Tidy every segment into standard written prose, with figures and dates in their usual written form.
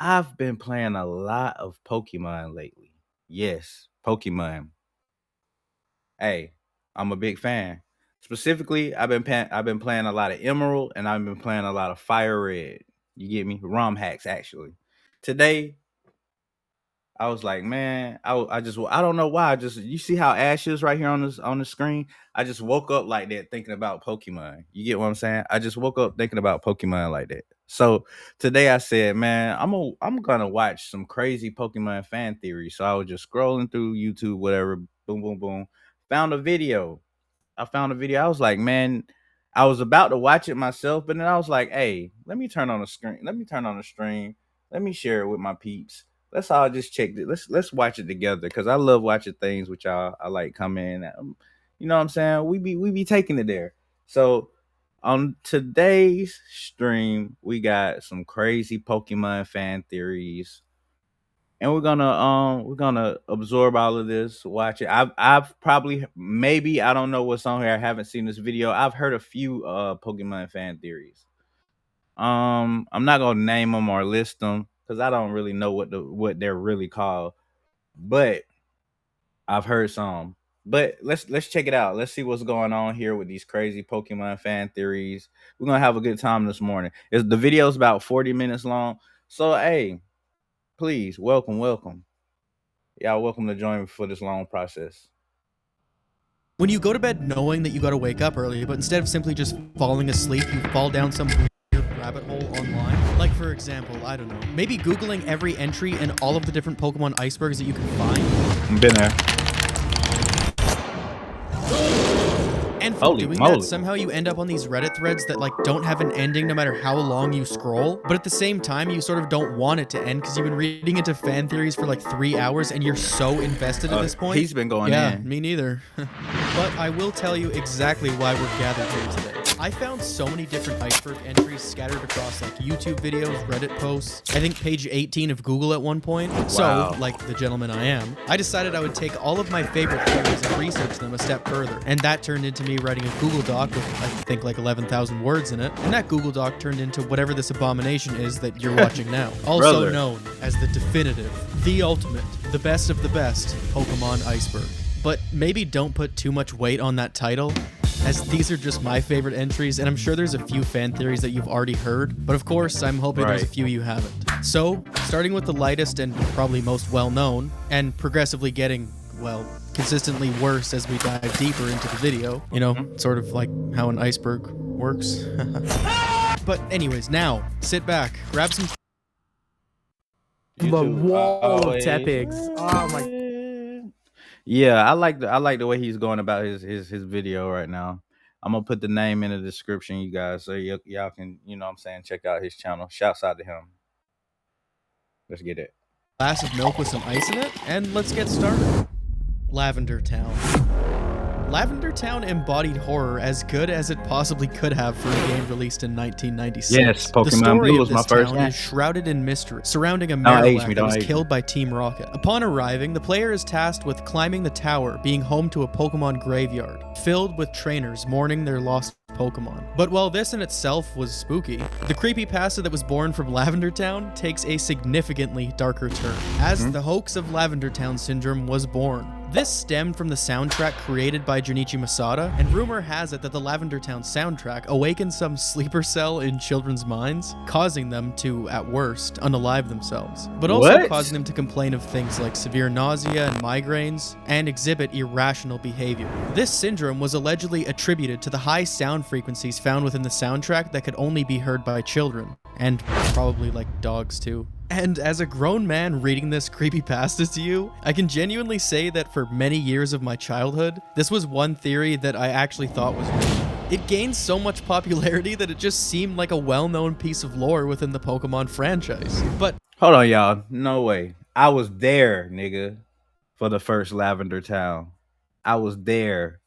I've been playing a lot of Pokemon lately. Yes, Pokemon. Hey, I'm a big fan. Specifically, I've been playing a lot of Emerald and I've been playing a lot of Fire Red. You get me? ROM hacks actually. Today, I was like, man, I don't know why. I just you see how Ash is right here on the screen. I just woke up like that thinking about Pokemon. You get what I'm saying? I just woke up thinking about Pokemon like that. So today I said, man, I'm gonna watch some crazy Pokemon fan theories. So I was just scrolling through YouTube, whatever, boom, boom, boom, found a video. I found a video. I was like, man, I was about to watch it myself, but then I was like, hey, let me turn on the screen. Let me turn on the stream. Let me share it with my peeps. Let's all just check it. Let's watch it together because I love watching things with y'all. I like coming. You know what I'm saying? We be taking it there. So on today's stream, we got some crazy Pokemon fan theories and we're gonna absorb all of this, watch it. I've probably maybe I don't know what's on here. I haven't seen this video. I've heard a few Pokemon fan theories. I'm not gonna name them or list them because I don't really know what they're really called, but I've heard some. But let's check it out. Let's see what's going on here with these crazy Pokemon fan theories. We're gonna have a good time this morning. The video's about 40 minutes long. So hey, please welcome. Y'all welcome to join me for this long process. When you go to bed knowing that you gotta wake up early, but instead of simply just falling asleep, you fall down some weird rabbit hole online. Like, for example, I don't know, maybe Googling every entry and all of the different Pokemon icebergs that you can find. Been there. And for doing that, somehow you end up on these Reddit threads that like don't have an ending no matter how long you scroll. But at the same time, you sort of don't want it to end because you've been reading into fan theories for like 3 hours and you're so invested at this point. He's been going in. in. Me neither. But I will tell you exactly why we're gathered here today. I found so many different iceberg entries scattered across like YouTube videos, Reddit posts, I think page 18 of Google at one point. Wow. So, like the gentleman I am, I decided I would take all of my favorite theories and research them a step further. And that turned into me writing a Google Doc with I think like 11,000 words in it. And that Google Doc turned into whatever this abomination is that you're watching now. Also known as the definitive, the ultimate, the best of the best Pokemon iceberg. But maybe don't put too much weight on that title, as these are just my favorite entries, and I'm sure there's a few fan theories that you've already heard, but of course, I'm hoping there's a few you haven't. So, starting with the lightest and probably most well-known, and progressively getting, well, consistently worse as we dive deeper into the video, you know, sort of like how an iceberg works. But anyways, now, sit back, grab some... The wall of Tepigs. Oh my... Yeah, I like the way he's going about his video right now. I'm gonna put the name in the description, you guys, so y'all can, you know what I'm saying, check out his channel. Shouts out to him. Let's get it. Glass of milk with some ice in it, and let's get started. Lavender Town. Lavender Town embodied horror as good as it possibly could have for a game released in 1996. Yes, Pokemon Blue was my first game. Is shrouded in mystery surrounding a Marowak that was killed by Team Rocket. Upon arriving, the player is tasked with climbing the tower, being home to a Pokemon graveyard, filled with trainers mourning their lost Pokemon. But while this in itself was spooky, the creepypasta that was born from Lavender Town takes a significantly darker turn, as the hoax of Lavender Town syndrome was born. This stemmed from the soundtrack created by Junichi Masada, and rumor has it that the Lavender Town soundtrack awakened some sleeper cell in children's minds, causing them to, at worst, unalive themselves, but also causing them to complain of things like severe nausea and migraines, and exhibit irrational behavior. This syndrome was allegedly attributed to the high sound frequencies found within the soundtrack that could only be heard by children, and probably like dogs too. And as a grown man reading this creepypasta to you, I can genuinely say that for many years of my childhood, this was one theory that I actually thought was real. It gained so much popularity that it just seemed like a well-known piece of lore within the Pokemon franchise. But hold on, y'all. No way. I was there, nigga, for the first Lavender Town. I was there.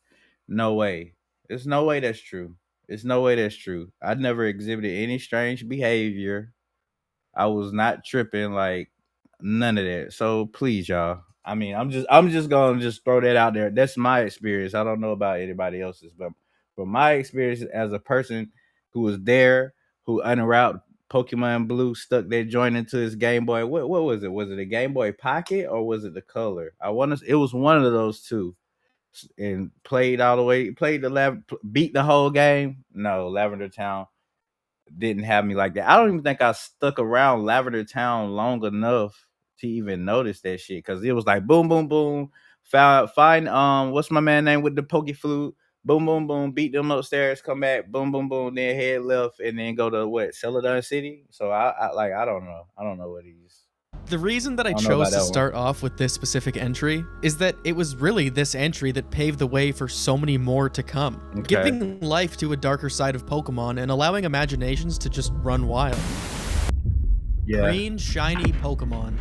No way. There's no way that's true. There's no way that's true. I never exhibited any strange behavior. I was not tripping, like none of that. So please, y'all. I mean, I'm just gonna just throw that out there. That's my experience. I don't know about anybody else's, but from my experience as a person who was there, who unwrapped Pokemon Blue stuck that joint into his Game Boy. What was it? Was it a Game Boy Pocket or was it the Color? It was one of those two. And played all the way, beat the whole game. No, Lavender Town didn't have me like that. I don't even think I stuck around Lavender Town long enough to even notice that shit, because it was like boom, boom, boom. Find what's my man name with the Poke Flute? Boom, boom, boom. Beat them upstairs. Come back. Boom, boom, boom. Then head left and then go to what? Celadon City. So I don't know. I don't know what he's. The reason that I chose to start off with this specific entry is that it was really this entry that paved the way for so many more to come, giving life to a darker side of Pokemon and allowing imaginations to just run wild. Green shiny Pokemon.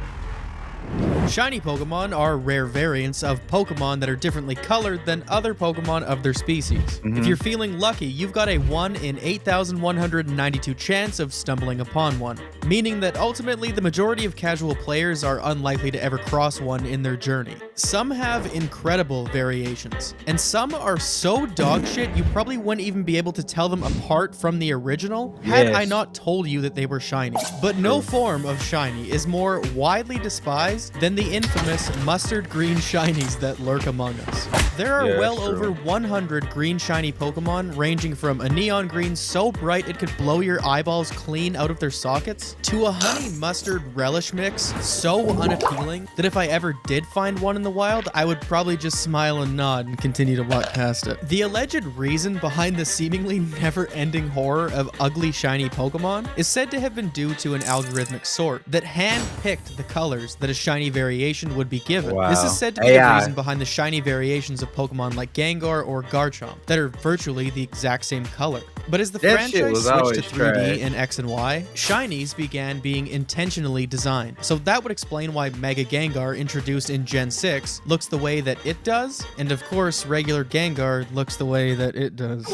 Shiny Pokemon are rare variants of Pokemon that are differently colored than other Pokemon of their species. If you're feeling lucky, you've got a 1 in 8,192 chance of stumbling upon one, meaning that ultimately the majority of casual players are unlikely to ever cross one in their journey. Some have incredible variations, and some are so dogshit you probably wouldn't even be able to tell them apart from the original had I not told you that they were shiny. But no form of shiny is more widely despised than the infamous mustard green shinies that lurk among us. There are well over 100 green shiny Pokemon, ranging from a neon green so bright it could blow your eyeballs clean out of their sockets, to a honey mustard relish mix so unappealing that if I ever did find one in the wild, I would probably just smile and nod and continue to walk past it. The alleged reason behind the seemingly never-ending horror of ugly shiny Pokemon is said to have been due to an algorithmic sort that hand-picked the colors that a shiny variation would be given. This is said to be the reason behind the shiny variations of Pokemon like Gengar or Garchomp that are virtually the exact same color. But as the franchise switched to 3D and X and Y, shinies began being intentionally designed. So that would explain why Mega Gengar, introduced in Gen 6, looks the way that it does, and of course regular Gengar looks the way that it does.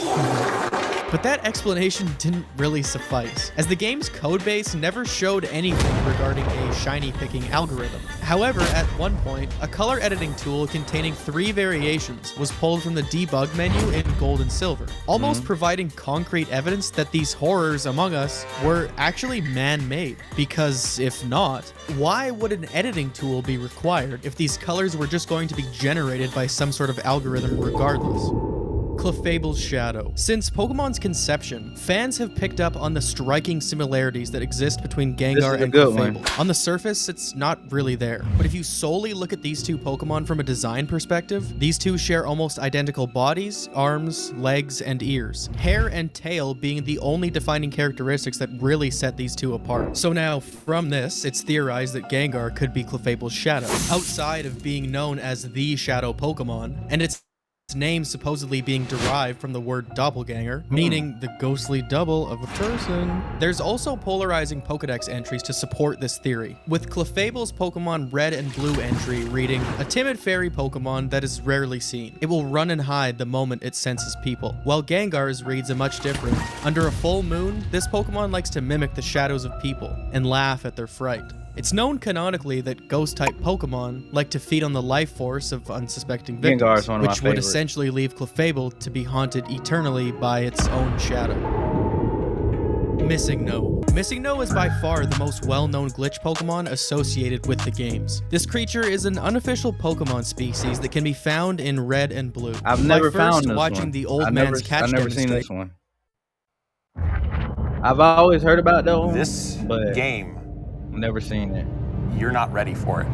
But that explanation didn't really suffice, as the game's codebase never showed anything regarding a shiny picking algorithm. However, at one point, a color editing tool containing 3 variations was pulled from the debug menu in Gold and Silver, almost providing concrete evidence that these horrors among us were actually man-made. Because if not, why would an editing tool be required if these colors were just going to be generated by some sort of algorithm regardless? Clefable's Shadow. Since Pokemon's conception, fans have picked up on the striking similarities that exist between Gengar and Clefable. On the surface, it's not really there, but if you solely look at these two Pokemon from a design perspective, these two share almost identical bodies, arms, legs, and ears, hair and tail being the only defining characteristics that really set these two apart. So now, from this, it's theorized that Gengar could be Clefable's Shadow, outside of being known as the Shadow Pokemon, and it's name supposedly being derived from the word doppelganger, meaning the ghostly double of a person. There's also polarizing Pokedex entries to support this theory, with Clefable's Pokemon Red and Blue entry reading, a timid fairy Pokemon that is rarely seen. It will run and hide the moment it senses people, while Gengar's reads a much different. Under a full moon, this Pokemon likes to mimic the shadows of people and laugh at their fright. It's known canonically that ghost-type Pokemon like to feed on the life force of unsuspecting victims, which would essentially leave Clefable to be haunted eternally by its own shadow. Missing No. Missing No is by far the most well-known glitch Pokemon associated with the games. This creature is an unofficial Pokemon species that can be found in Red and Blue. I've never found this watching one. The old man's catch I've never seen this one. I've always heard about that one, this game. Never seen it. You're not ready for it.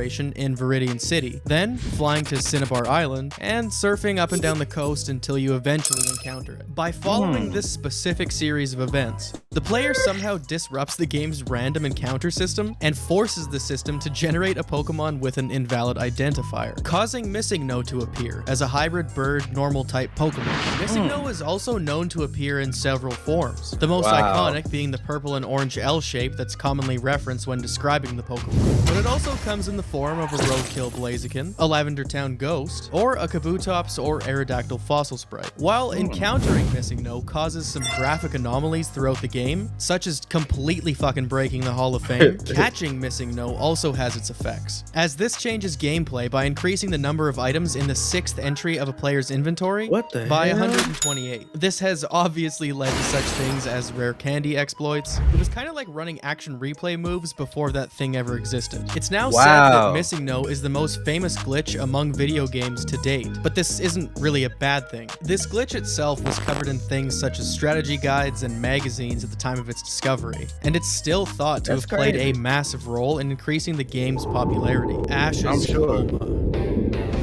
In Viridian City, then flying to Cinnabar Island, and surfing up and down the coast until you eventually encounter it. By following this specific series of events, the player somehow disrupts the game's random encounter system and forces the system to generate a Pokemon with an invalid identifier, causing Missing No to appear as a hybrid bird normal type Pokemon. Missing No is also known to appear in several forms, the most iconic being the purple and orange L shape that's commonly referenced when describing the Pokemon. But it also comes in the form of a roadkill Blaziken, a Lavender Town ghost, or a Kabutops or Aerodactyl fossil sprite. While encountering Missing No causes some graphic anomalies throughout the game, such as completely fucking breaking the Hall of Fame, catching Missing No also has its effects, as this changes gameplay by increasing the number of items in the 6th entry of a player's inventory by 128. This has obviously led to such things as rare candy exploits. It was kind of like running action replay moves before that thing ever existed. It's now said that Missing No is the most famous glitch among video games to date, but this isn't really a bad thing. This glitch itself was covered in things such as strategy guides and magazines at the time of its discovery, and it's still thought to have played a massive role in increasing the game's popularity. Ash's Coma.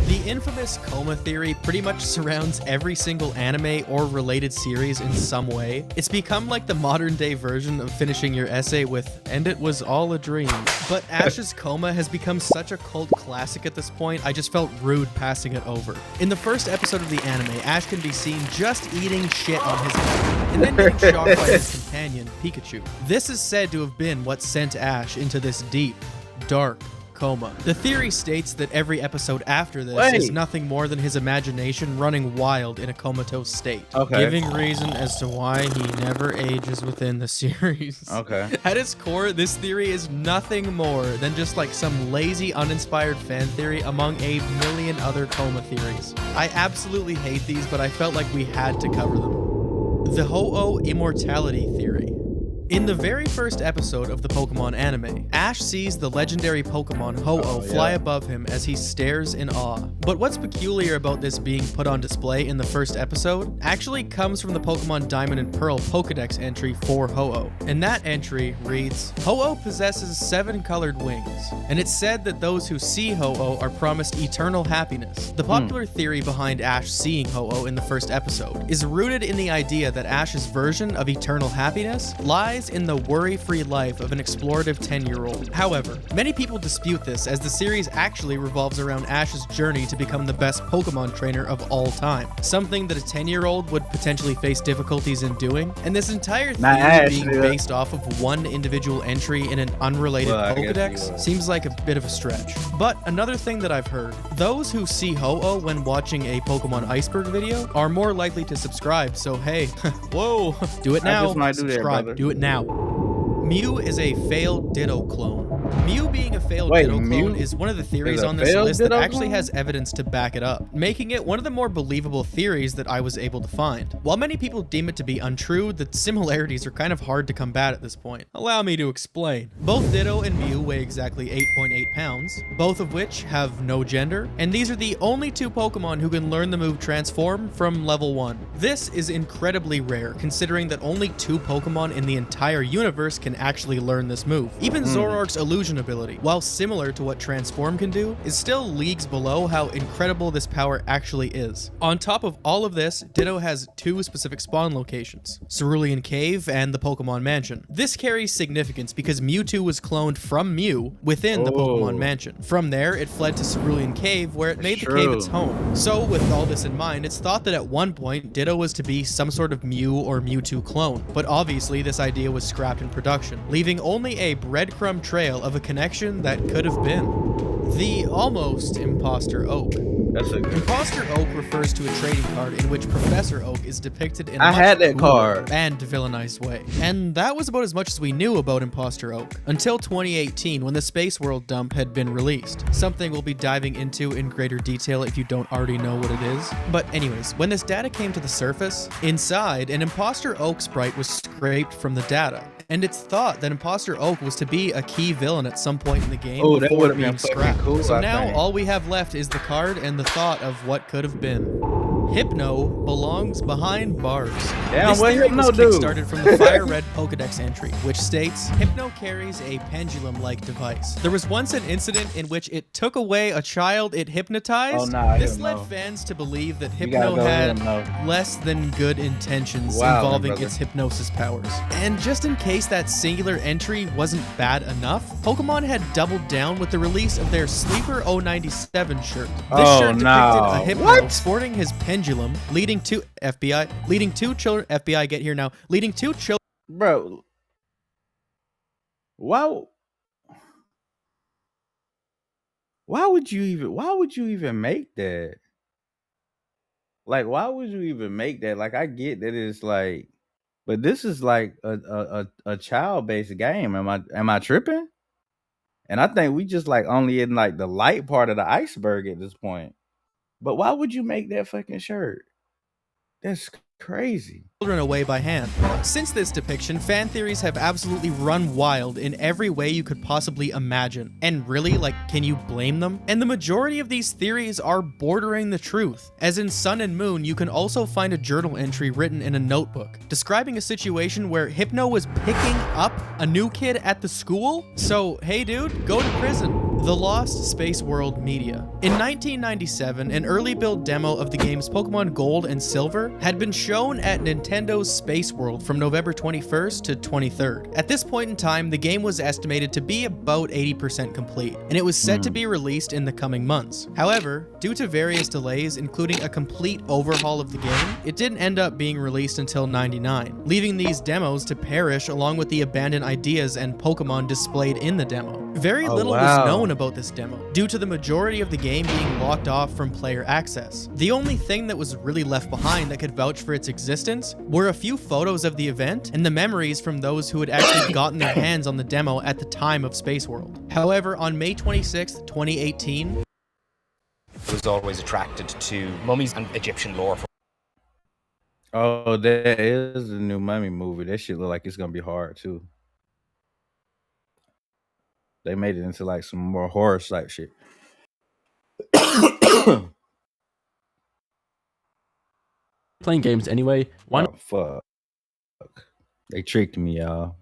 The infamous coma theory pretty much surrounds every single anime or related series in some way. It's become like the modern day version of finishing your essay with, "and it was all a dream." But Ash's Coma has become such a cult classic at this point, I just felt rude passing it over. In the first episode of the anime, Ash can be seen just eating shit on his back, and then getting shocked by his companion, Pikachu. This is said to have been what sent Ash into this deep, dark coma. The theory states that every episode after this is nothing more than his imagination running wild in a comatose state, giving reason as to why he never ages within the series. At its core, this theory is nothing more than just like some lazy, uninspired fan theory among a million other coma theories. I absolutely hate these, but I felt like we had to cover them. The Ho-Oh immortality theory. In the very first episode of the Pokemon anime, Ash sees the legendary Pokemon Ho-Oh fly above him as he stares in awe. But what's peculiar about this being put on display in the first episode actually comes from the Pokemon Diamond and Pearl Pokedex entry for Ho-Oh. And that entry reads, Ho-Oh possesses 7 colored wings, and it's said that those who see Ho-Oh are promised eternal happiness. The popular theory behind Ash seeing Ho-Oh in the first episode is rooted in the idea that Ash's version of eternal happiness lies in the worry-free life of an explorative 10-year-old. However, many people dispute this, as the series actually revolves around Ash's journey to become the best Pokemon trainer of all time, something that a 10-year-old would potentially face difficulties in doing, and this entire theory being based off of one individual entry in an unrelated Pokedex seems like a bit of a stretch. But another thing that I've heard, those who see Ho-Oh when watching a Pokemon Iceberg video are more likely to subscribe, so hey, whoa, do it now, subscribe, do it now. Mew is a failed Ditto clone. Mew being a failed Ditto clone is one of the theories on this list that actually has evidence to back it up, making it one of the more believable theories that I was able to find. While many people deem it to be untrue, the similarities are kind of hard to combat at this point. Allow me to explain. Both Ditto and Mew weigh exactly 8.8 pounds, both of which have no gender, and these are the only 2 Pokemon who can learn the move Transform from level 1. This is incredibly rare, considering that only 2 Pokemon in the entire universe can actually learn this move. Even Zoroark's illusion ability, while similar to what Transform can do, is still leagues below how incredible this power actually is. On top of all of this, Ditto has 2 specific spawn locations, Cerulean Cave and the Pokemon Mansion. This carries significance because Mewtwo was cloned from Mew within the Pokemon Mansion. From there, it fled to Cerulean Cave, where it made the cave its home. So with all this in mind, it's thought that at one point, Ditto was to be some sort of Mew or Mewtwo clone, but obviously this idea was scrapped in production, leaving only a breadcrumb trail of a connection that could have been. The almost Imposter Oak. Imposter Oak refers to a trading card in which Professor Oak is depicted in a and villainized way. And that was about as much as we knew about Imposter Oak, until 2018 when the Space World dump had been released. Something we'll be diving into in greater detail if you don't already know what it is. But anyways, when this data came to the surface, inside, an Imposter Oak sprite was scraped from the data. And it's thought that Imposter Oak was to be a key villain at some point in the game before being scrapped. Cool, so now all we have left is the card and the thought of what could have been. Hypno belongs behind bars. Damn, this what theory Hypno was do? kickstarted from the Fire Red Pokedex entry, which states, Hypno carries a pendulum-like device. There was once an incident in which it took away a child it hypnotized. This led fans to believe that Hypno had less than good intentions involving its hypnosis powers. And just in case that singular entry wasn't bad enough, Pokemon had doubled down with the release of their Sleeper 097 shirt. This shirt depicted a Hypno sporting his pendulum, leading to children. FBI, get here now. Leading to children. Bro, wow. Why would you even make that? Like, why would you even make that? Like, I get that it's like, but this is like a child-based game. Am I tripping? And I think we just like only in like the light part of the iceberg at this point. But why would you make that fucking shirt? That's crazy. Children away by hand. Since this depiction, fan theories have absolutely run wild in every way you could possibly imagine. And really, like, can you blame them? And the majority of these theories are bordering the truth. As in Sun and Moon, you can also find a journal entry written in a notebook, describing a situation where Hypno was picking up a new kid at the school. So, hey dude, go to prison. The Lost Space World Media. In 1997, an early build demo of the games Pokemon Gold and Silver had been shown at Nintendo's Space World from November 21st to 23rd. At this point in time, the game was estimated to be about 80% complete, and it was set to be released in the coming months. However, due to various delays, including a complete overhaul of the game, it didn't end up being released until '99, leaving these demos to perish along with the abandoned ideas and Pokemon displayed in the demo. Very little was known about this demo, due to the majority of the game being locked off from player access. The only thing that was really left behind that could vouch for its existence were a few photos of the event and the memories from those who had actually gotten their hands on the demo at the time of Space World. However, on May 26, 2018, I was always attracted to mummies and Egyptian lore. Oh, that is the new Mummy movie. That shit look like it's gonna be hard too. They made it into like some more horror type shit. Playing games anyway. Why not? Fuck. They tricked me, y'all.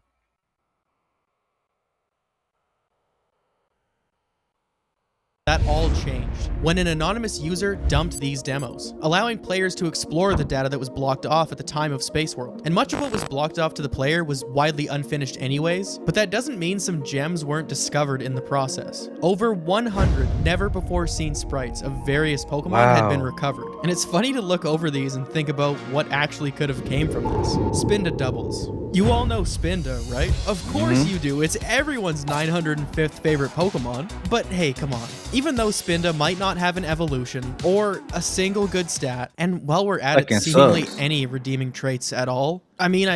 that all changed when an anonymous user dumped these demos, allowing players to explore the data that was blocked off at the time of Space World. And much of what was blocked off to the player was widely unfinished anyways, but that doesn't mean some gems weren't discovered in the process. Over 100 never-before-seen sprites of various Pokemon had been recovered, and it's funny to look over these and think about what actually could have came from this. Spinda doubles. You all know Spinda, right? Of course you do. It's everyone's 905th favorite Pokemon. But hey, come on. Even though Spinda might not have an evolution or a single good stat, and while we're at it, seemingly any redeeming traits at all, I mean,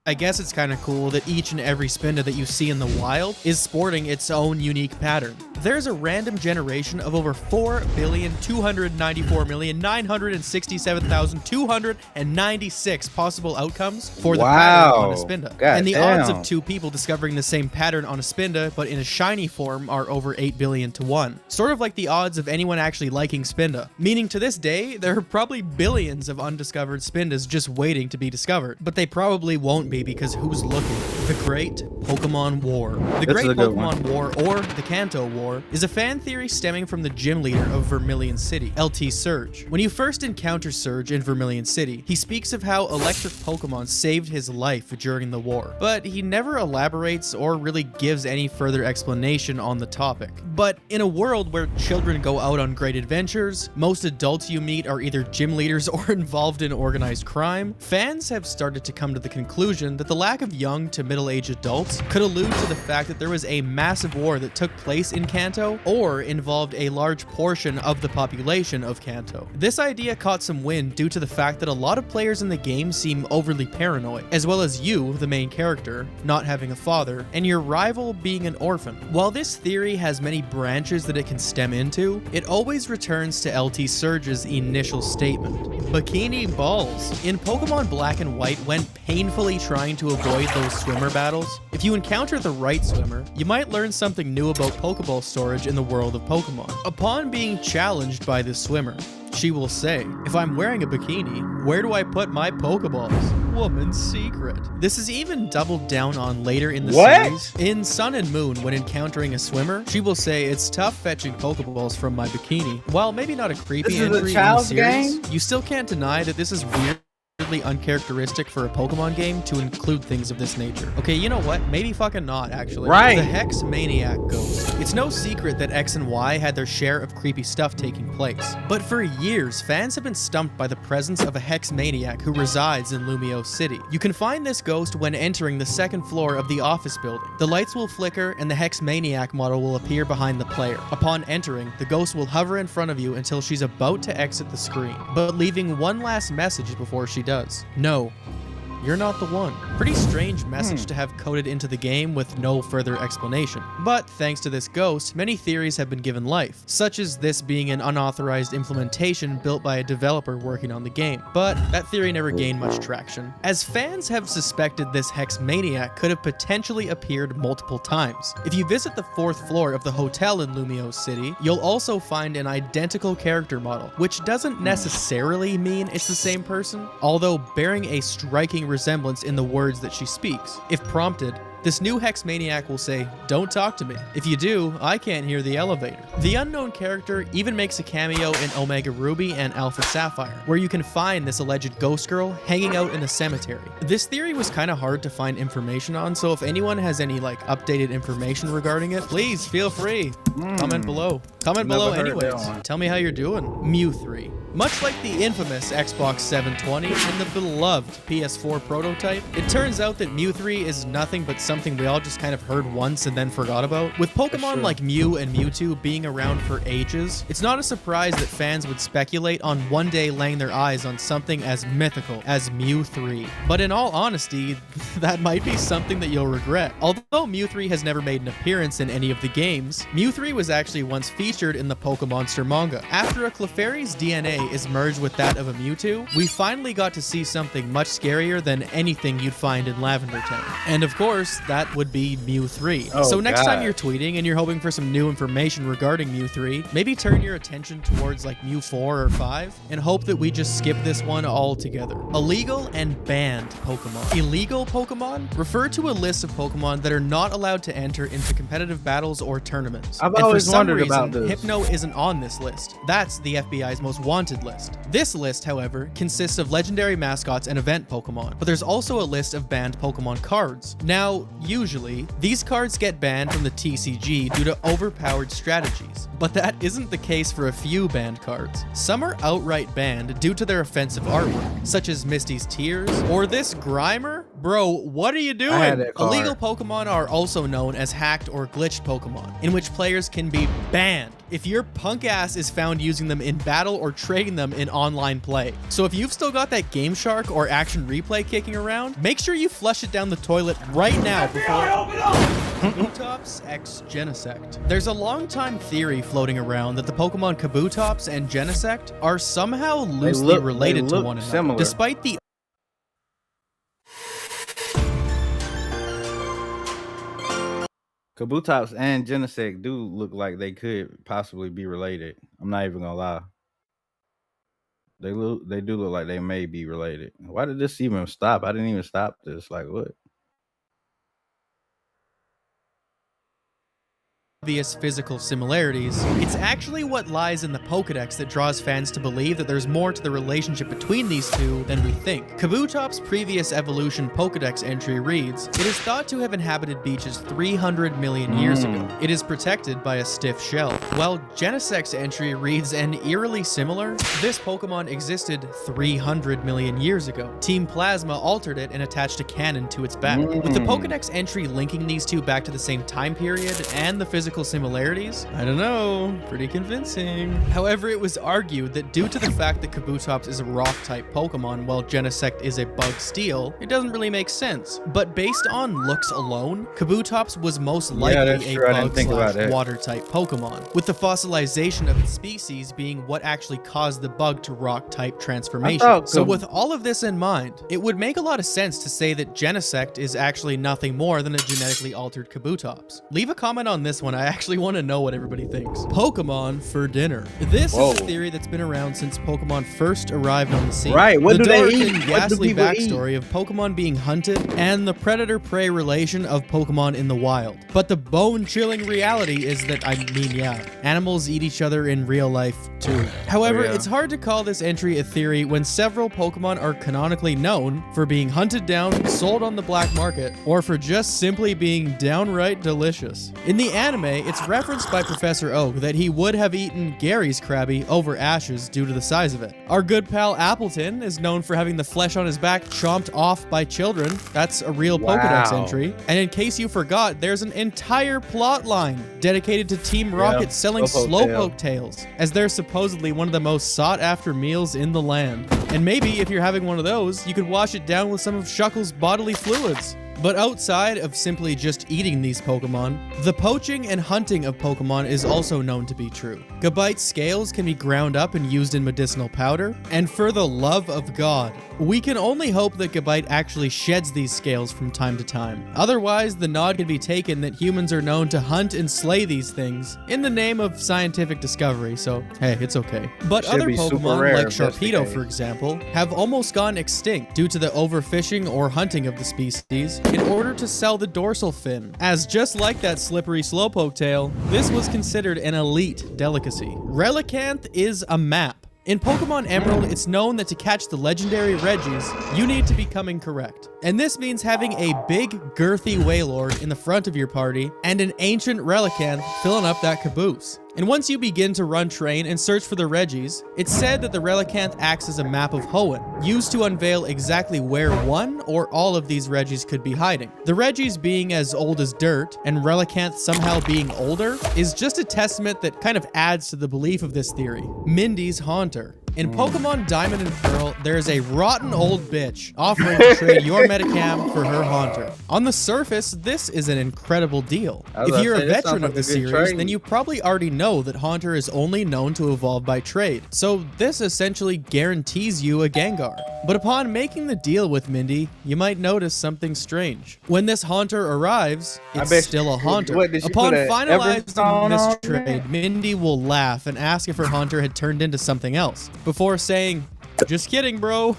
I guess it's kind of cool that each and every Spinda that you see in the wild is sporting its own unique pattern. There's a random generation of over 4,294,967,296 possible outcomes for the pattern on a Spinda. And the odds of two people discovering the same pattern on a Spinda, but in a shiny form, are over 8 billion to 1. Sort of like the odds of anyone actually liking Spinda. Meaning to this day, there are probably billions of undiscovered Spindas just waiting to be discovered. But they probably won't be because who's looking? The Great Pokemon War. The Great Pokemon War, or the Kanto War, is a fan theory stemming from the gym leader of Vermilion City, LT Surge. When you first encounter Surge in Vermilion City, he speaks of how electric Pokemon saved his life during the war, but he never elaborates or really gives any further explanation on the topic. But in a world where children go out on great adventures, most adults you meet are either gym leaders or involved in organized crime, fans have started to come to the conclusion that the lack of young to middle-aged adults could allude to the fact that there was a massive war that took place in Kanto or involved a large portion of the population of Kanto. This idea caught some wind due to the fact that a lot of players in the game seem overly paranoid, as well as you, the main character, not having a father, and your rival being an orphan. While this theory has many branches that it can stem into, it always returns to LT Surge's initial statement. Bikini balls. In Pokemon Black and White, when painfully trying to avoid those swimmer battles, if you encounter the right swimmer, you might learn something new about Pokeball storage in the world of Pokemon. Upon being challenged by this swimmer, she will say, "If I'm wearing a bikini, where do I put my Pokeballs?" Woman's secret. This is even doubled down on later in the series. In Sun and Moon, when encountering a swimmer, she will say, "It's tough fetching Pokeballs from my bikini." While maybe not a creepy entry in the series, you still can't deny that this is weird uncharacteristic for a Pokemon game to include things of this nature. Okay, you know what? Maybe fucking not, actually. Right. The Hex Maniac Ghost. It's no secret that X and Y had their share of creepy stuff taking place. But for years, fans have been stumped by the presence of a Hex Maniac who resides in Lumio City. You can find this ghost when entering the second floor of the office building. The lights will flicker and the Hex Maniac model will appear behind the player. Upon entering, the ghost will hover in front of you until she's about to exit the screen, but leaving one last message before she does. No, you're not the one. Pretty strange message to have coded into the game with no further explanation. But thanks to this ghost, many theories have been given life, such as this being an unauthorized implementation built by a developer working on the game. But that theory never gained much traction, as fans have suspected this Hex Maniac could have potentially appeared multiple times. If you visit the 4th floor of the hotel in Lumio City, you'll also find an identical character model, which doesn't necessarily mean it's the same person, although bearing a striking resemblance in the words that she speaks. If prompted, this new Hex Maniac will say, "Don't talk to me. If you do, I can't hear the elevator." The unknown character even makes a cameo in Omega Ruby and Alpha Sapphire, where you can find this alleged ghost girl hanging out in a cemetery. This theory was kind of hard to find information on, so if anyone has any updated information regarding it, please feel free. Comment below. Comment below anyways. Tell me how you're doing. Mew 3. Much like the infamous Xbox 720 and the beloved PS4 prototype, it turns out that Mew 3 is nothing but something we all just kind of heard once and then forgot about. With Pokemon like Mew and Mewtwo being around for ages, it's not a surprise that fans would speculate on one day laying their eyes on something as mythical as Mew 3. But in all honesty, that might be something that you'll regret. Although Mew 3 has never made an appearance in any of the games, Mew 3 was actually once featured in the Pokemonster manga. After a Clefairy's DNA is merged with that of a Mewtwo, we finally got to see something much scarier than anything you'd find in Lavender Town. And of course, that would be Mew 3. So next time you're tweeting and you're hoping for some new information regarding Mew 3, maybe turn your attention towards Mew 4 or 5 and hope that we just skip this one altogether. Illegal and banned Pokemon. Illegal Pokemon refer to a list of Pokemon that are not allowed to enter into competitive battles or tournaments. I've always wondered about this. Hypno isn't on this list. That's the FBI's most wanted list. This list, however, consists of legendary mascots and event Pokemon, but there's also a list of banned Pokemon cards. Now, usually, these cards get banned from the TCG due to overpowered strategies, but that isn't the case for a few banned cards. Some are outright banned due to their offensive artwork, such as Misty's Tears or this Grimer. Bro, what are you doing? Illegal Pokemon are also known as hacked or glitched Pokemon, in which players can be banned if your punk ass is found using them in battle or trading them in online play. So if you've still got that Game Shark or Action Replay kicking around, make sure you flush it down the toilet right now before Kabutops x Genesect. There's a long-time theory floating around that the Pokemon Kabutops and Genesect are somehow loosely related to one another, despite the Kabutops and Genesect do look like they could possibly be related. I'm not even gonna lie. They do look like they may be related. Why did this even stop? I didn't even stop this. Like, what? obvious physical similarities, it's actually what lies in the Pokedex that draws fans to believe that there's more to the relationship between these two than we think. Kabutop's previous evolution Pokedex entry reads, "It is thought to have inhabited beaches 300 million years ago. It is protected by a stiff shell." While Genesect's entry reads, "and eerily similar, this Pokemon existed 300 million years ago. Team Plasma altered it and attached a cannon to its back." With the Pokedex entry linking these two back to the same time period and the physical similarities, I don't know, pretty convincing. However, it was argued that due to the fact that Kabutops is a rock-type Pokemon while Genesect is a bug steel, it doesn't really make sense. But based on looks alone, Kabutops was most likely a bug/water-type Pokemon, with the fossilization of its species being what actually caused the bug to rock-type transformation. So with all of this in mind, it would make a lot of sense to say that Genesect is actually nothing more than a genetically altered Kabutops. Leave a comment on this one. I actually want to know what everybody thinks. Pokemon for dinner. This is a theory that's been around since Pokemon first arrived on the scene. Right, what do they eat? The dark and ghastly backstory of Pokemon being hunted and the predator-prey relation of Pokemon in the wild. But the bone-chilling reality is that, animals eat each other in real life too. However, it's hard to call this entry a theory when several Pokemon are canonically known for being hunted down, sold on the black market, or for just simply being downright delicious. In the anime, it's referenced by Professor Oak that he would have eaten Gary's Krabby over Ash's due to the size of it. Our good pal Appleton is known for having the flesh on his back chomped off by children. That's a real Pokedex entry. And in case you forgot, there's an entire plot line dedicated to Team Rocket selling Slowpoke tails, as they're supposedly one of the most sought-after meals in the land. And maybe if you're having one of those, you could wash it down with some of Shuckle's bodily fluids. But outside of simply just eating these Pokemon, the poaching and hunting of Pokemon is also known to be true. Gabite's scales can be ground up and used in medicinal powder, and for the love of God, we can only hope that Gabite actually sheds these scales from time to time. Otherwise, the nod can be taken that humans are known to hunt and slay these things in the name of scientific discovery, so hey, it's okay. But other Pokemon, like Sharpedo for example, have almost gone extinct due to the overfishing or hunting of the species in order to sell the dorsal fin, as just like that slippery Slowpoke tail, this was considered an elite delicacy. Relicanth is a map. In Pokemon Emerald, it's known that to catch the legendary Regis, you need to be coming correct. And this means having a big, girthy Wailord in the front of your party and an ancient Relicanth filling up that caboose. And once you begin to run train and search for the Regis, it's said that the Relicanth acts as a map of Hoenn, used to unveil exactly where one or all of these Regis could be hiding. The Regis being as old as dirt, and Relicanth somehow being older, is just a testament that kind of adds to the belief of this theory. Mindy's Haunter. In Pokemon Diamond and Pearl, there is a rotten old bitch offering to trade your Metacam for her Haunter. On the surface, this is an incredible deal. If you're a veteran of the series, then you probably already know that Haunter is only known to evolve by trade, so this essentially guarantees you a Gengar. But upon making the deal with Mindy, you might notice something strange. When this Haunter arrives, it's still a Haunter. Upon finalizing this trade, Mindy will laugh and ask if her Haunter had turned into something else, before saying, "Just kidding, bro,"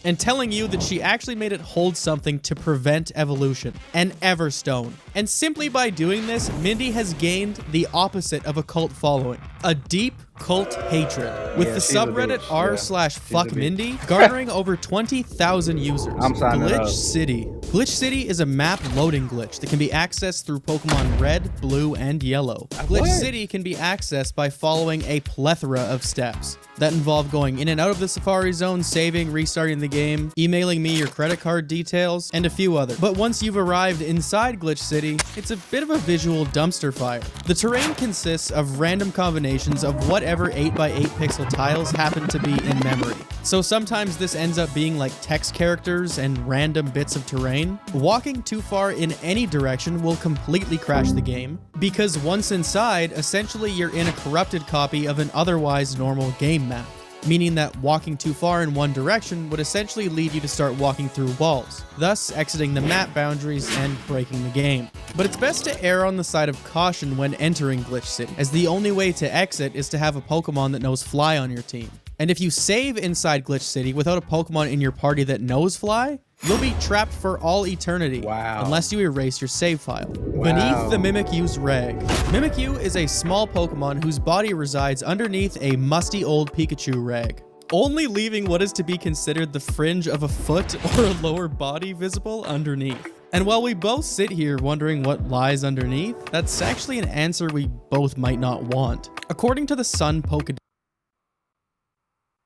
and telling you that she actually made it hold something to prevent evolution, an Everstone. And simply by doing this, Mindy has gained the opposite of a cult following, a deep cult hatred, with the subreddit r/fuckmindy garnering over 20,000 users. Glitch City. Glitch City is a map loading glitch that can be accessed through Pokemon Red, Blue, and Yellow. Glitch City can be accessed by following a plethora of steps that involve going in and out of the Safari Zone, saving, restarting the game, emailing me your credit card details, and a few others. But once you've arrived inside Glitch City, it's a bit of a visual dumpster fire. The terrain consists of random combinations of whatever 8x8 pixel tiles happen to be in memory. So sometimes this ends up being like text characters and random bits of terrain. Walking too far in any direction will completely crash the game, because once inside, essentially you're in a corrupted copy of an otherwise normal game map, meaning that walking too far in one direction would essentially lead you to start walking through walls, thus exiting the map boundaries and breaking the game. But it's best to err on the side of caution when entering Glitch City, as the only way to exit is to have a Pokemon that knows Fly on your team. And if you save inside Glitch City without a Pokemon in your party that knows Fly, you'll be trapped for all eternity, unless you erase your save file. Beneath the Mimikyu's rag. Mimikyu is a small Pokemon whose body resides underneath a musty old Pikachu rag, only leaving what is to be considered the fringe of a foot or a lower body visible underneath. And while we both sit here wondering what lies underneath, that's actually an answer we both might not want. According to the Sun Pokédex,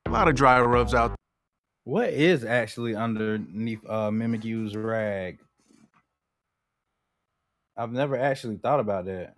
a lot of dry rubs out. What is actually underneath Mimikyu's rag? I've never actually thought about that.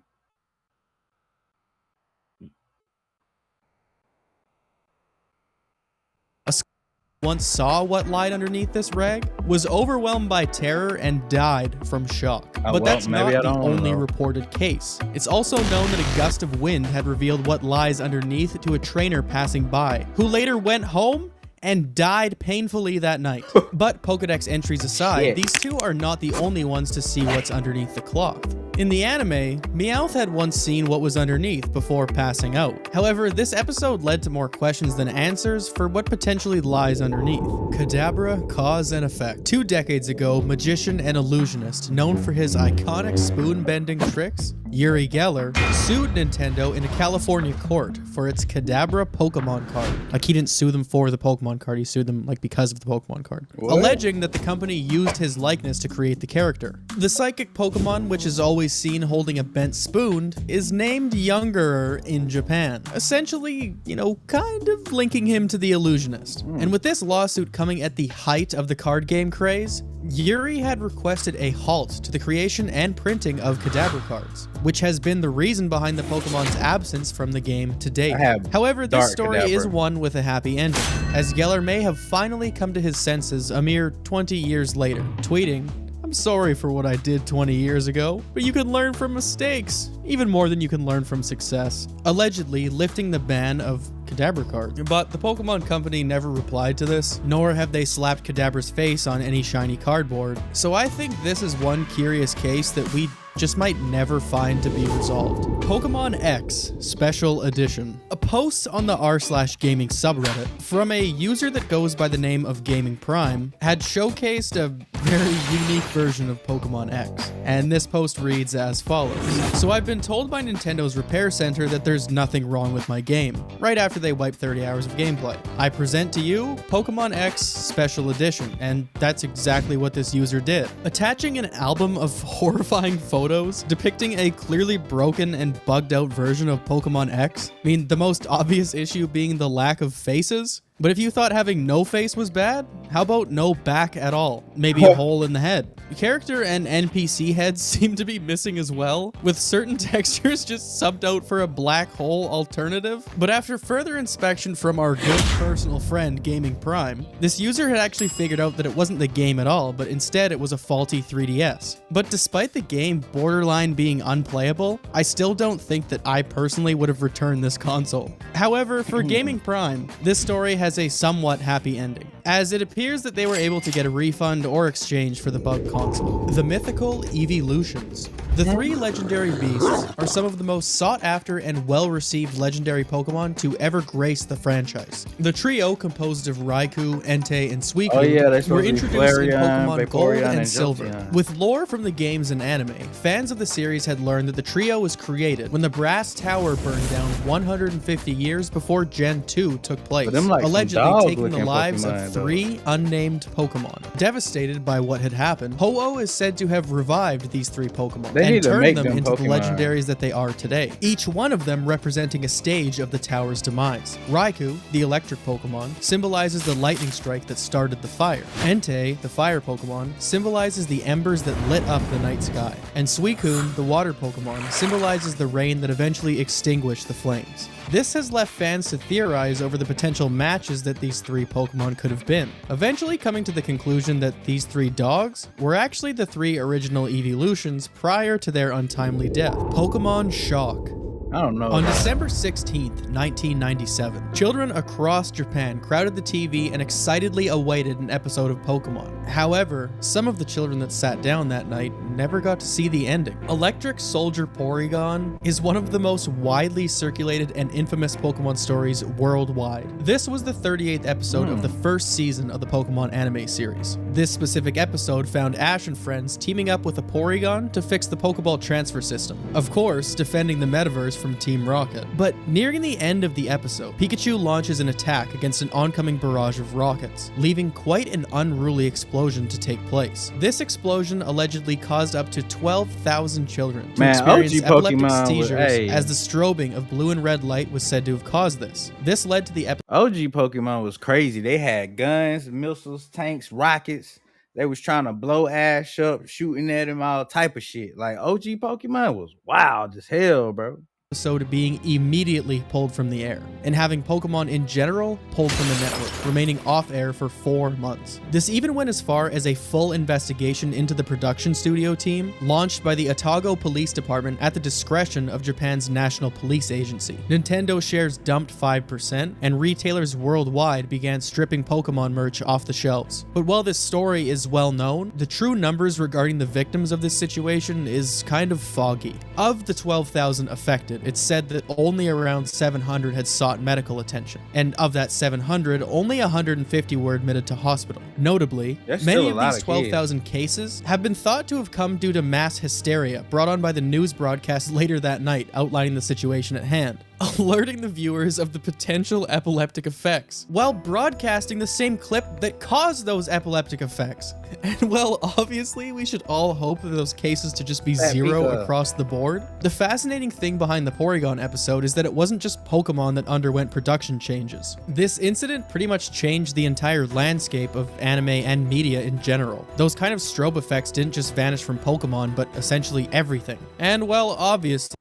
once saw what lied underneath this rag, was overwhelmed by terror and died from shock. But that's not the only reported case. It's also known that a gust of wind had revealed what lies underneath to a trainer passing by, who later went home and died painfully that night. But Pokedex entries aside, these two are not the only ones to see what's underneath the cloth. In the anime, Meowth had once seen what was underneath before passing out. However, this episode led to more questions than answers for what potentially lies underneath. Kadabra, cause and effect. 2 decades ago, magician and illusionist known for his iconic spoon-bending tricks, Uri Geller sued Nintendo in a California court for its Kadabra Pokemon card. Like, he didn't sue them for the Pokemon card, he sued them like because of the Pokemon card. What? Alleging that the company used his likeness to create the character. The psychic Pokemon, which is always seen holding a bent spoon, is named Younger in Japan. Essentially, you know, kind of linking him to the illusionist. And with this lawsuit coming at the height of the card game craze, Yuri had requested a halt to the creation and printing of Kadabra cards, which has been the reason behind the Pokemon's absence from the game to date. However, this story is one with a happy ending, as Geller may have finally come to his senses a mere 20 years later, tweeting, "I'm sorry for what I did 20 years ago, but you can learn from mistakes, even more than you can learn from success," allegedly lifting the ban of Kadabra cards. But the Pokemon Company never replied to this, nor have they slapped Kadabra's face on any shiny cardboard. So I think this is one curious case that we just might never find to be resolved. Pokemon X Special Edition. A post on the r/gaming subreddit from a user that goes by the name of Gaming Prime had showcased a very unique version of Pokemon X. And this post reads as follows. "So I've been told by Nintendo's repair center that there's nothing wrong with my game, right after they wipe 30 hours of gameplay. I present to you Pokemon X Special Edition," and that's exactly what this user did. Attaching an album of horrifying photos depicting a clearly broken and bugged out version of Pokemon X. I mean, the most obvious issue being the lack of faces. But if you thought having no face was bad, how about no back at all? Maybe a hole in the head. The character and NPC heads seem to be missing as well, with certain textures just subbed out for a black hole alternative. But after further inspection from our good personal friend Gaming Prime, this user had actually figured out that it wasn't the game at all, but instead it was a faulty 3DS. But despite the game borderline being unplayable, I still don't think that I personally would have returned this console. However, for Gaming Prime, this story has a somewhat happy ending, as it appears that they were able to get a refund or exchange for the bug console. The mythical Evolutions. The 3 legendary beasts are some of the most sought after and well-received legendary Pokemon to ever grace the franchise. The trio, composed of Raikou, Entei, and Suicune, were introduced in Pokemon Gold and Silver. With lore from the games and anime, fans of the series had learned that the trio was created when the Brass Tower burned down 150 years before Gen 2 took place, allegedly taking the lives of 3 unnamed Pokemon. Devastated by what had happened, Ho-Oh is said to have revived these 3 Pokemon and turned them into the legendaries that they are today, each one of them representing a stage of the tower's demise. Raikou, the electric Pokemon, symbolizes the lightning strike that started the fire. Entei, the fire Pokemon, symbolizes the embers that lit up the night sky. And Suicune, the water Pokemon, symbolizes the rain that eventually extinguished the flames. This has left fans to theorize over the potential matches that these 3 Pokemon could have been, eventually coming to the conclusion that these 3 dogs were actually the 3 original evolutions prior to their untimely death. Pokemon Shock. I don't know. On December 16th, 1997, children across Japan crowded the TV and excitedly awaited an episode of Pokemon. However, some of the children that sat down that night never got to see the ending. Electric Soldier Porygon is one of the most widely circulated and infamous Pokemon stories worldwide. This was the 38th episode of the first season of the Pokemon anime series. This specific episode found Ash and friends teaming up with a Porygon to fix the Pokeball transfer system. Of course, defending the metaverse from Team Rocket. But nearing the end of the episode, Pikachu launches an attack against an oncoming barrage of rockets, leaving quite an unruly explosion to take place. This explosion allegedly caused up to 12,000 children to experience epileptic seizures, as the strobing of blue and red light was said to have caused this. This led to the OG Pokemon was crazy. They had guns, missiles, tanks, rockets. They was trying to blow Ash up, shooting at him, all type of shit. Like, OG Pokemon was wild as hell, bro. episode being immediately pulled from the air, and having Pokemon in general pulled from the network, remaining off air for 4 months. This even went as far as a full investigation into the production studio team, launched by the Otago Police Department at the discretion of Japan's National Police Agency. Nintendo shares dumped 5%, and retailers worldwide began stripping Pokemon merch off the shelves. But while this story is well known, the true numbers regarding the victims of this situation is kind of foggy. Of the 12,000 affected, it's said that only around 700 had sought medical attention, and of that 700, only 150 were admitted to hospital. Notably, many of these 12,000 cases have been thought to have come due to mass hysteria brought on by the news broadcast later that night outlining the situation at hand, alerting the viewers of the potential epileptic effects, while broadcasting the same clip that caused those epileptic effects. And well, obviously, we should all hope for those cases to just be zero across the board. The fascinating thing behind the Porygon episode is that it wasn't just Pokemon that underwent production changes. This incident pretty much changed the entire landscape of anime and media in general. Those kind of strobe effects didn't just vanish from Pokemon, but essentially everything. And well, obviously,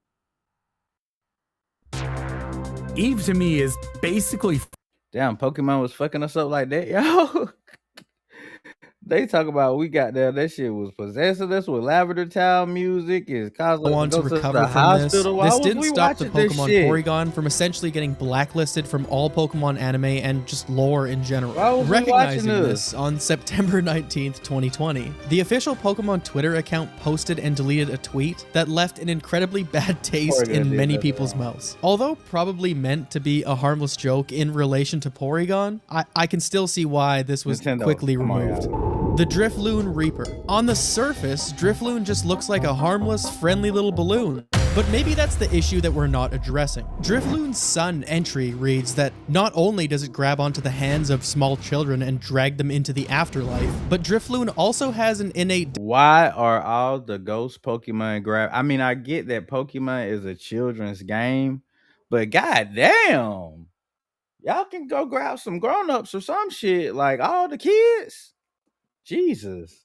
Eve to me is basically... Damn, Pokemon was fucking us up like that, yo. They talk about we got there. That shit was possessing us with Lavender Town music. Is causing go on to recover from this. This didn't stop the Pokemon Porygon from essentially getting blacklisted from all Pokemon anime and just lore in general. Recognizing this on September 19th, 2020, the official Pokemon Twitter account posted and deleted a tweet that left an incredibly bad taste in many people's mouths. Although probably meant to be a harmless joke in relation to Porygon, I can still see why this was quickly removed. The Drifloon Reaper. On the surface, Drifloon just looks like a harmless, friendly little balloon. But maybe that's the issue that we're not addressing. Drifloon's Sun entry reads that not only does it grab onto the hands of small children and drag them into the afterlife, but Drifloon also has an innate... Why are all the ghost Pokemon grab... I mean, I get that Pokemon is a children's game, but goddamn, y'all can go grab some grown-ups or some shit, like all the kids. Jesus.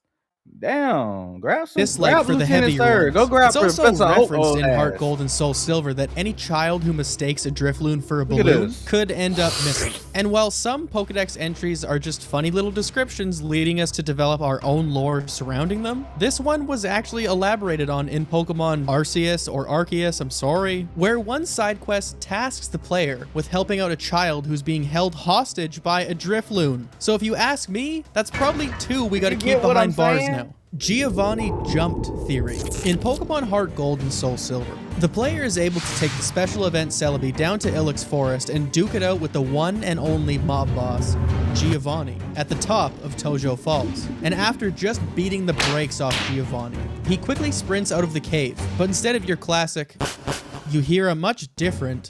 Damn, grab some. Dislike for the heavier ones. Go grab. It's also referenced in Heart Gold and Soul Silver that any child who mistakes a Drifloon for a balloon could end up missing. And while some Pokedex entries are just funny little descriptions leading us to develop our own lore surrounding them, this one was actually elaborated on in Pokemon Arceus or Arceus, I'm sorry, where one side quest tasks the player with helping out a child who's being held hostage by a Drifloon. So if you ask me, that's probably 2 we gotta keep behind bars now. Giovanni jumped theory. In Pokemon Heart Gold and Soul Silver, the player is able to take the special event Celebi down to Ilex Forest and duke it out with the one and only mob boss, Giovanni, at the top of Tojo Falls. And after just beating the brakes off Giovanni, he quickly sprints out of the cave. But instead of your classic, you hear a much different...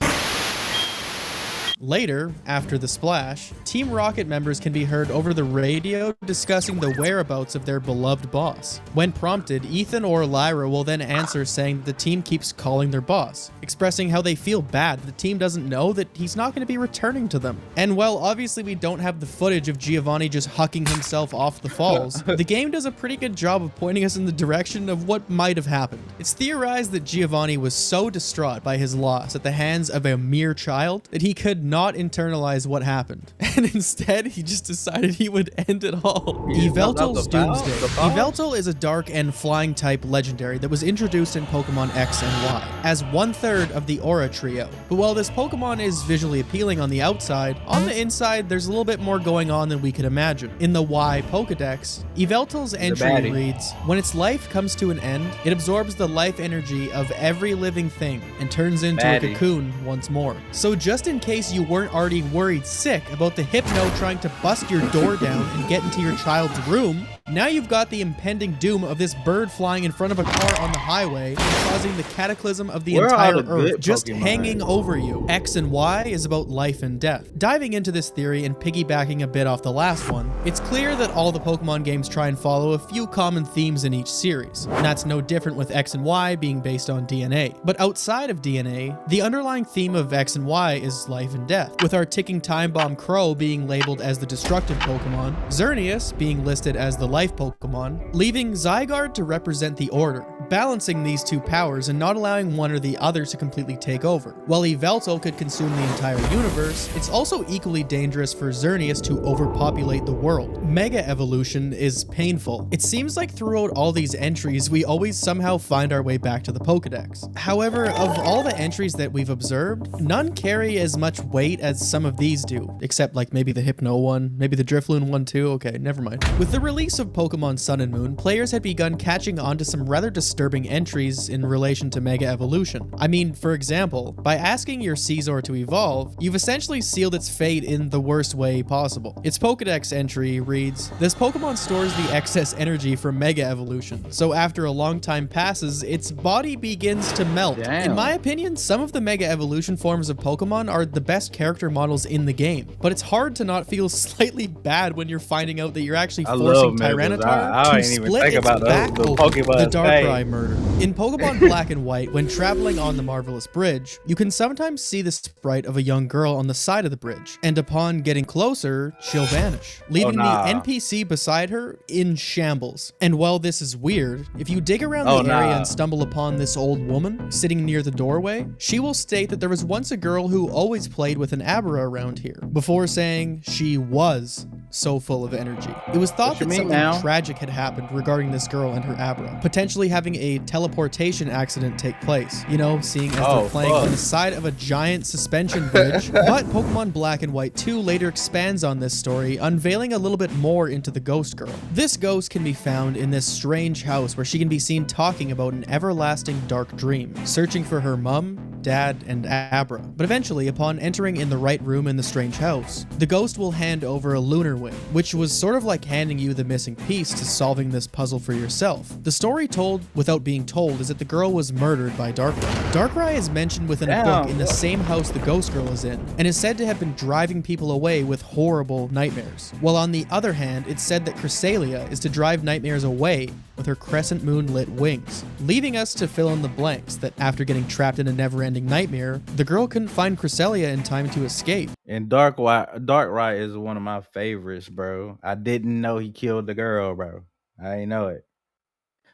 Later, after the splash, Team Rocket members can be heard over the radio discussing the whereabouts of their beloved boss. When prompted, Ethan or Lyra will then answer saying that the team keeps calling their boss, expressing how they feel bad the team doesn't know that he's not going to be returning to them. And while obviously we don't have the footage of Giovanni just hucking himself off the falls, the game does a pretty good job of pointing us in the direction of what might have happened. It's theorized that Giovanni was so distraught by his loss at the hands of a mere child that he could not internalize what happened, and instead he just decided he would end it all. Yveltal's Doomsday. Yveltal is a dark and flying type legendary that was introduced in Pokemon X and Y as 1/3 of the Aura trio. But while this Pokemon is visually appealing on the outside, on the inside there's a little bit more going on than we could imagine. In the Y Pokedex, Yveltal's entry reads, when its life comes to an end, it absorbs the life energy of every living thing and turns into a cocoon once more. So just in case you weren't already worried sick about the Hypno trying to bust your door down and get into your child's room, now you've got the impending doom of this bird flying in front of a car on the highway and causing the cataclysm of the entire Earth just hanging over you. X and Y is about life and death. Diving into this theory and piggybacking a bit off the last one, it's clear that all the Pokemon games try and follow a few common themes in each series. And that's no different with X and Y being based on DNA. But outside of DNA, the underlying theme of X and Y is life and death, with our ticking time bomb Crow being labeled as the destructive Pokemon, Xerneas being listed as the life Pokemon, leaving Zygarde to represent the order, balancing these two powers and not allowing one or the other to completely take over. While Yveltal could consume the entire universe, it's also equally dangerous for Xerneas to overpopulate the world. Mega evolution is painful. It seems like throughout all these entries, we always somehow find our way back to the Pokedex. However, of all the entries that we've observed, none carry as much weight as some of these do, except like maybe the Hypno one, maybe the Drifloon one too. Okay, never mind. With the release of Pokemon Sun and Moon, players had begun catching on to some rather disturbing entries in relation to Mega Evolution. I mean, for example, by asking your Scizor to evolve, you've essentially sealed its fate in the worst way possible. Its Pokedex entry reads, "This Pokemon stores the excess energy from Mega Evolution, so after a long time passes, its body begins to melt." Damn. In my opinion, some of the Mega Evolution forms of Pokemon are the best character models in the game, but it's hard to not feel slightly bad when you're finding out that you're actually forcing Tyranitar to split its back open, the Darkrai murder. In Pokemon Black and White, when traveling on the Marvelous Bridge, you can sometimes see the sprite of a young girl on the side of the bridge, and upon getting closer, she'll vanish, leaving the NPC beside her in shambles. And while this is weird, if you dig around the area and stumble upon this old woman sitting near the doorway, she will state that there was once a girl who always played with an Abra around here, before saying she was so full of energy. It was thought that something tragic had happened regarding this girl and her Abra, potentially having a teleportation accident take place, you know, seeing as they're playing on the side of a giant suspension bridge. But Pokemon Black and White 2 later expands on this story, unveiling a little bit more into the ghost girl. This ghost can be found in this strange house where she can be seen talking about an everlasting dark dream, searching for her mum, dad, and Abra. But eventually, upon entering in the right room in the strange house, the ghost will hand over a lunar wing, which was sort of like handing you the missing piece to solving this puzzle for yourself. The story told without being told is that the girl was murdered by Darkrai. Darkrai is mentioned within a book in the same house the ghost girl is in, and is said to have been driving people away with horrible nightmares. While on the other hand, it's said that Cresselia is to drive nightmares away with her crescent moon lit wings, leaving us to fill in the blanks that after getting trapped in a never-ending nightmare, the girl couldn't find Cresselia in time to escape. And Darkrai is one of my favorites, bro. I didn't know he killed the girl, bro. I didn't know it.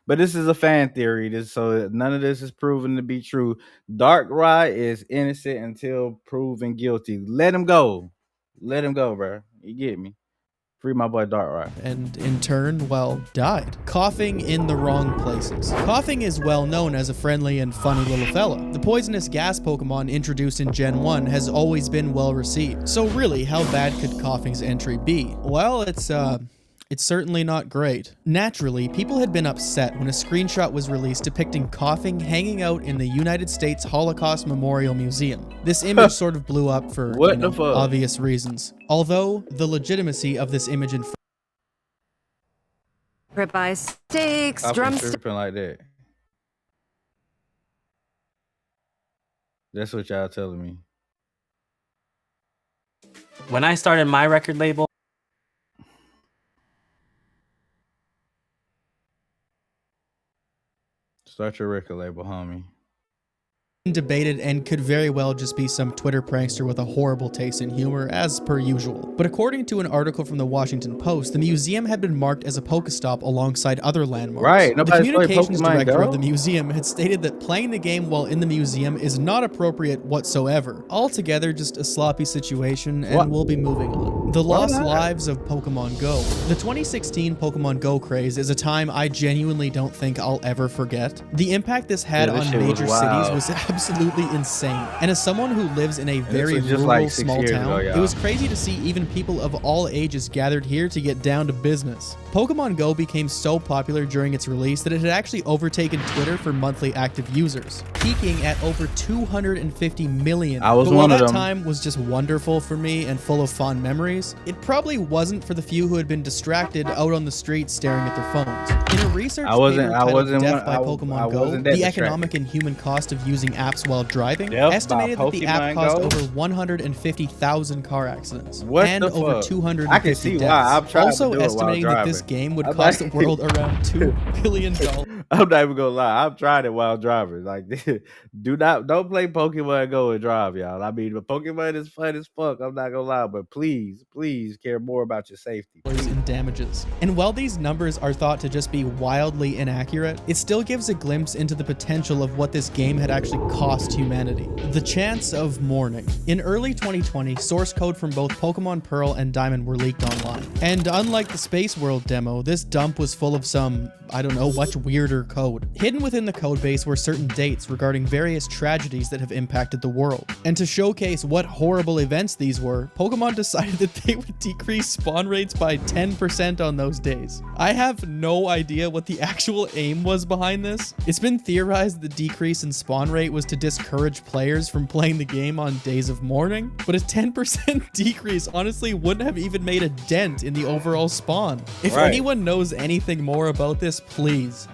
But this is a fan theory, so none of this is proven to be true. Darkrai is innocent until proven guilty. Let him go. Let him go, bro. You get me? Free my boy Darkrai. And in turn, well, died. Coughing in the wrong places. Coughing is well known as a friendly and funny little fella. The poisonous gas Pokemon introduced in Gen 1 has always been well received. So really, how bad could Coughing's entry be? Well, it's certainly not great. Naturally, people had been upset when a screenshot was released depicting Coughing hanging out in the United States Holocaust Memorial Museum. This image sort of blew up for obvious reasons. Although, the legitimacy of this image in ribeye steaks, drumsticks. Like that. That's what y'all telling me. When I started my record label, start your record label, homie. Debated and could very well just be some Twitter prankster with a horrible taste in humor, as per usual. But according to an article from the Washington Post, the museum had been marked as a Pokestop alongside other landmarks. Right. The communications director of the museum had stated that playing the game while in the museum is not appropriate whatsoever. Altogether, just a sloppy situation, and we'll be moving on. The lost lives of Pokemon Go. The 2016 Pokemon Go craze is a time I genuinely don't think I'll ever forget. The impact this had on major cities was absolutely insane. And as someone who lives in a very rural small town, it was crazy to see even people of all ages gathered here to get down to business. Pokemon Go became so popular during its release that it had actually overtaken Twitter for monthly active users, peaking at over 250 million. I was one of them. That time was just wonderful for me and full of fond memories. It probably wasn't for the few who had been distracted out on the streets staring at their phones. In a research paper titled Death by Pokemon Go, the economic and human cost of using apps while driving, estimated that the app caused over 150,000 car accidents and over 250 deaths. Also estimating that this game would cost the world around $2 billion. I'm not even gonna lie. I've tried it while driving. Like, don't play Pokemon Go and drive, y'all. I mean, but Pokemon is fun as fuck. I'm not gonna lie, but please care more about your safety. In damages. And while these numbers are thought to just be wildly inaccurate, it still gives a glimpse into the potential of what this game had actually cost humanity. The chance of mourning. In early 2020, source code from both Pokemon Pearl and Diamond were leaked online. And unlike the Space World demo, this dump was full of some, I don't know, much weirder code. Hidden within the codebase were certain dates regarding various tragedies that have impacted the world. And to showcase what horrible events these were, Pokemon decided that they would decrease spawn rates by 10% on those days. I have no idea what the actual aim was behind this. It's been theorized the decrease in spawn rate was to discourage players from playing the game on days of mourning, but a 10% decrease honestly wouldn't have even made a dent in the overall spawn. If anyone knows anything more about this, please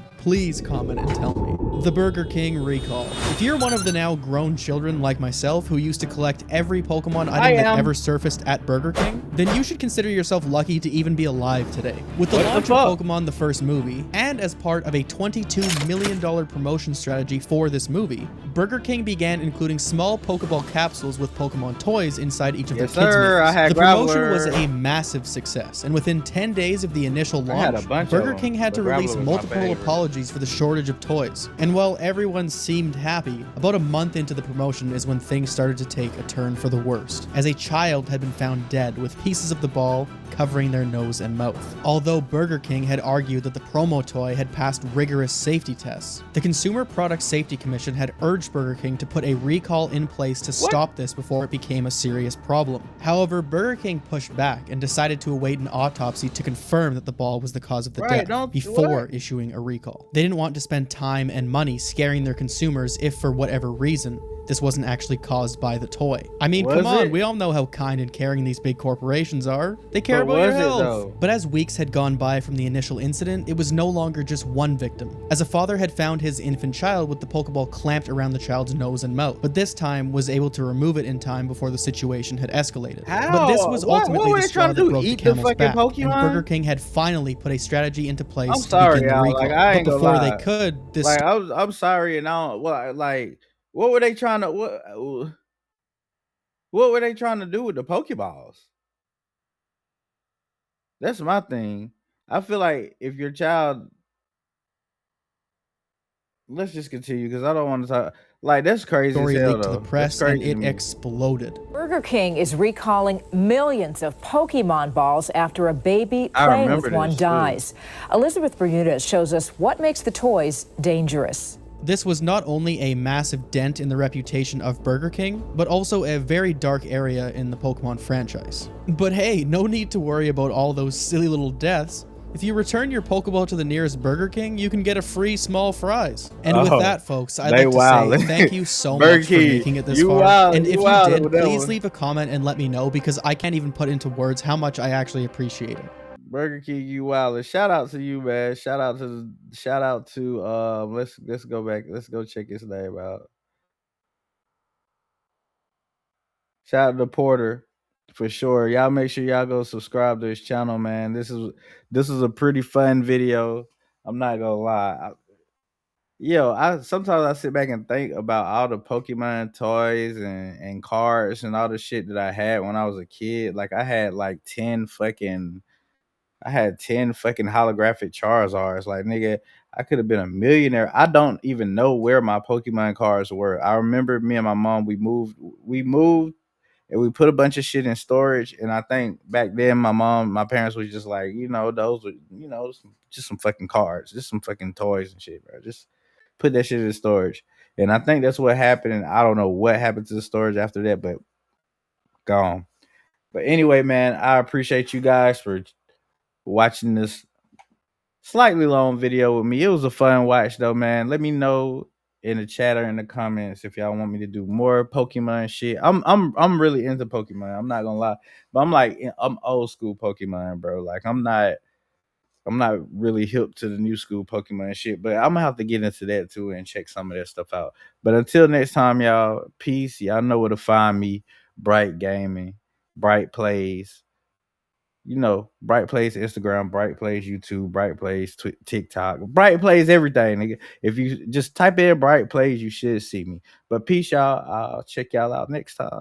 comment and tell me. The Burger King recall. If you're one of the now grown children like myself who used to collect every Pokemon item that ever surfaced at Burger King, then you should consider yourself lucky to even be alive today. With the launch of Pokemon the first movie, and as part of a $22 million promotion strategy for this movie, Burger King began including small Pokeball capsules with Pokemon toys inside each of their kids' meals. The promotion was a massive success, and within 10 days of the initial launch, Burger King had to release multiple apologies for the shortage of toys. And while everyone seemed happy, about a month into the promotion is when things started to take a turn for the worst, as a child had been found dead with pieces of the ball covering their nose and mouth. Although Burger King had argued that the promo toy had passed rigorous safety tests, the Consumer Product Safety Commission had urged Burger King to put a recall in place to stop this before it became a serious problem. However, Burger King pushed back and decided to await an autopsy to confirm that the ball was the cause of the death before issuing a recall. They didn't want to spend time and money scaring their consumers if, for whatever reason, this wasn't actually caused by the toy. I mean, come on, we all know how kind and caring these big corporations are. They care about your health. But as weeks had gone by from the initial incident, it was no longer just one victim, as a father had found his infant child with the Pokeball clamped around the child's nose and mouth, but this time was able to remove it in time before the situation had escalated. But this was ultimately the straw that broke the camel's back, and Burger King had finally put a strategy into place to begin the recall. But before they could, I'm sorry, and I don't, what were they trying to what were they trying to do with the Pokeballs? That's my thing. I feel like if your child, let's just continue because I don't want to talk. Like, that's crazy as hell, leaked to the press and it exploded. Burger King is recalling millions of Pokemon balls after a baby playing with one dies. Elizabeth Bermudez shows us what makes the toys dangerous. This was not only a massive dent in the reputation of Burger King, but also a very dark area in the Pokemon franchise. But hey, no need to worry about all those silly little deaths. If you return your Pokeball to the nearest Burger King, you can get a free small fries. And with that, folks, I'd like to say thank you so much for making it this far. And if you did, please leave a comment and let me know, because I can't even put into words how much I actually appreciate it. Burger King, you wild. Shout out to you, man. Shout out to let's go back. Let's go check his name out. Shout out to Porter for sure. Y'all make sure y'all go subscribe to his channel, man. This is a pretty fun video. I'm not gonna lie. Sometimes I sit back and think about all the Pokemon toys and cards and all the shit that I had when I was a kid. Like, I had like 10 fucking holographic Charizards. Like, nigga, I could have been a millionaire. I don't even know where my Pokemon cards were. I remember me and my mom, we moved and we put a bunch of shit in storage. And I think back then my parents was just like, those were, just some fucking cards, just some fucking toys and shit, bro. Just put that shit in storage. And I think that's what happened. And I don't know what happened to the storage after that, but gone. But anyway, man, I appreciate you guys for watching this slightly long video with me. It was a fun watch though, man. Let me know in the chat or in the comments if y'all want me to do more Pokemon shit. I'm really into Pokemon. I'm not gonna lie, but I'm old school Pokemon, bro. Like, I'm not really hip to the new school Pokemon shit, but I'm gonna have to get into that too and check some of that stuff out. But until next time, y'all, peace. Y'all know where to find me. Bright Gaming, Bright Plays. you know, Bright Plays Instagram, Bright Plays YouTube, Bright Plays TikTok, Bright Plays everything, nigga. If you just type in Bright Plays, you should see me. But peace, y'all. I'll check y'all out next time.